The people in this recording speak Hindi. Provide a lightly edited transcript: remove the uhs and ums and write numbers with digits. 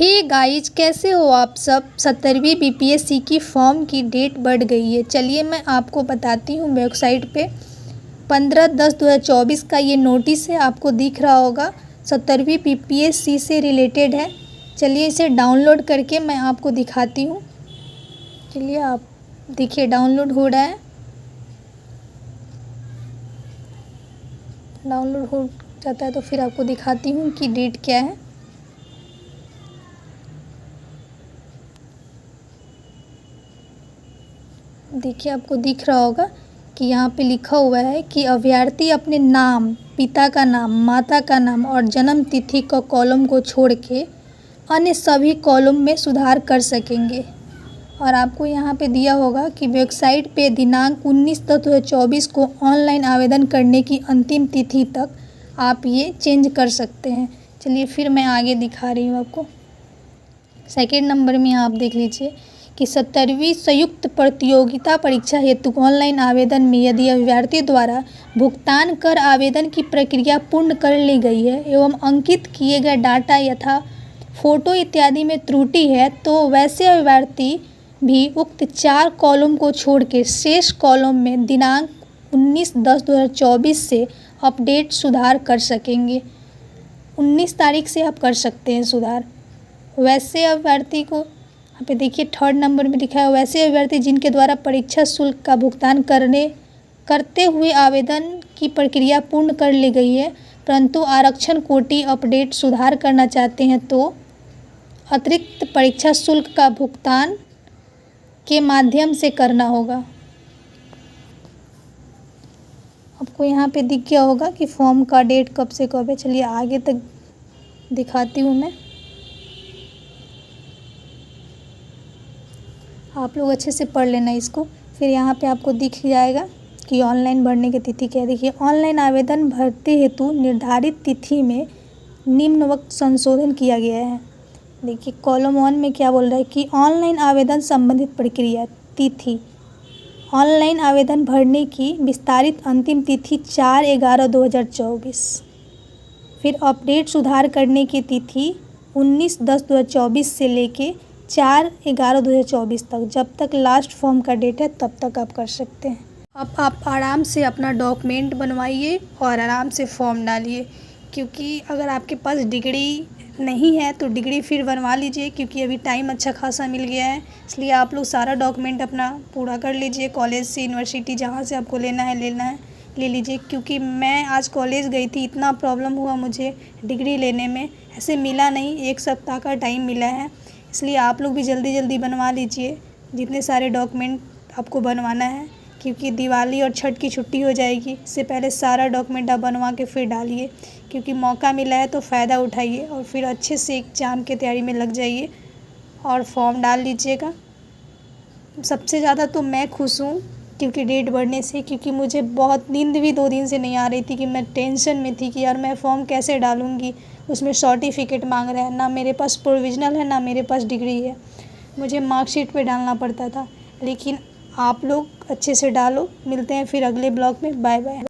हे गाइज, कैसे हो आप सब। 17वीं बीपीएससी की फॉर्म की डेट बढ़ गई है। चलिए मैं आपको बताती हूँ। वेबसाइट पे 15/10/2024 का ये नोटिस है, आपको दिख रहा होगा। 17वीं बीपीएससी से रिलेटेड है। चलिए इसे डाउनलोड करके मैं आपको दिखाती हूँ। चलिए आप देखिए, डाउनलोड हो रहा है। डाउनलोड हो जाता है तो फिर आपको दिखाती हूँ कि डेट क्या है। देखिए, आपको दिख रहा होगा कि यहाँ पे लिखा हुआ है कि अभ्यर्थी अपने नाम, पिता का नाम, माता का नाम और जन्म तिथि का कॉलम को छोड़ के अन्य सभी कॉलम में सुधार कर सकेंगे। और आपको यहाँ पे दिया होगा कि वेबसाइट पे दिनांक 19/10/2024 को ऑनलाइन आवेदन करने की अंतिम तिथि तक आप ये चेंज कर सकते हैं। चलिए फिर मैं आगे दिखा रही हूँ आपको। सेकेंड नंबर में आप देख लीजिए कि 17वीं संयुक्त प्रतियोगिता परीक्षा हेतु ऑनलाइन आवेदन में यदि अभ्यर्थी द्वारा भुगतान कर आवेदन की प्रक्रिया पूर्ण कर ली गई है एवं अंकित किए गए डाटा यथा फोटो इत्यादि में त्रुटि है, तो वैसे अभ्यर्थी भी उक्त 4 कॉलम को छोड़ के शेष कॉलम में दिनांक 19/10/2024 से अपडेट सुधार कर सकेंगे। 19 तारीख से आप कर सकते हैं सुधार। वैसे अभ्यर्थी को यहाँ पे देखिए थर्ड नंबर में लिखा है, वैसे अभ्यर्थी जिनके द्वारा परीक्षा शुल्क का भुगतान करते हुए आवेदन की प्रक्रिया पूर्ण कर ली गई है परंतु आरक्षण कोटि अपडेट सुधार करना चाहते हैं, तो अतिरिक्त परीक्षा शुल्क का भुगतान के माध्यम से करना होगा। आपको यहाँ पे दिख गया होगा कि फॉर्म का डेट कब से कब है। चलिए आगे तक दिखाती हूँ मैं, आप लोग अच्छे से पढ़ लेना इसको। फिर यहाँ पे आपको दिख जाएगा कि ऑनलाइन भरने की तिथि क्या है। देखिए, ऑनलाइन आवेदन भरते हेतु निर्धारित तिथि में निम्नवत संशोधन किया गया है। देखिए कॉलम 1 में क्या बोल रहा है कि ऑनलाइन आवेदन संबंधित प्रक्रिया तिथि, ऑनलाइन आवेदन भरने की विस्तारित अंतिम तिथि 4/11/2024। फिर अपडेट सुधार करने की तिथि 19/10/2024 से लेके 4/11/2024 तक, जब तक लास्ट फॉर्म का डेट है तब तक आप कर सकते हैं। अब आप आराम से अपना डॉक्यूमेंट बनवाइए और आराम से फॉर्म डालिए, क्योंकि अगर आपके पास डिग्री नहीं है तो डिग्री फिर बनवा लीजिए, क्योंकि अभी टाइम अच्छा खासा मिल गया है। इसलिए आप लोग सारा डॉक्यूमेंट अपना पूरा कर लीजिए। कॉलेज से, यूनिवर्सिटी, जहाँ से आपको लेना है ले लीजिए। क्योंकि मैं आज कॉलेज गई थी, इतना प्रॉब्लम हुआ मुझे डिग्री लेने में, ऐसे मिला नहीं, 1 सप्ताह का टाइम मिला है। इसलिए आप लोग भी जल्दी जल्दी बनवा लीजिए जितने सारे डॉक्यूमेंट आपको बनवाना है, क्योंकि दिवाली और छठ की छुट्टी हो जाएगी। इससे पहले सारा डॉक्यूमेंट आप बनवा के फिर डालिए, क्योंकि मौका मिला है तो फ़ायदा उठाइए और फिर अच्छे से एग्ज़ाम की तैयारी में लग जाइए और फॉर्म डाल लीजिएगा। सबसे ज़्यादा तो मैं खुश हूँ क्योंकि डेट बढ़ने से, क्योंकि मुझे बहुत नींद भी 2 दिन से नहीं आ रही थी कि मैं टेंशन में थी कि यार मैं फॉर्म कैसे डालूँगी। उसमें सर्टिफिकेट मांग रहा है, ना मेरे पास प्रोविज़नल है ना मेरे पास डिग्री है, मुझे मार्कशीट पे डालना पड़ता था। लेकिन आप लोग अच्छे से डालो। मिलते हैं फिर अगले ब्लॉग में। Bye bye.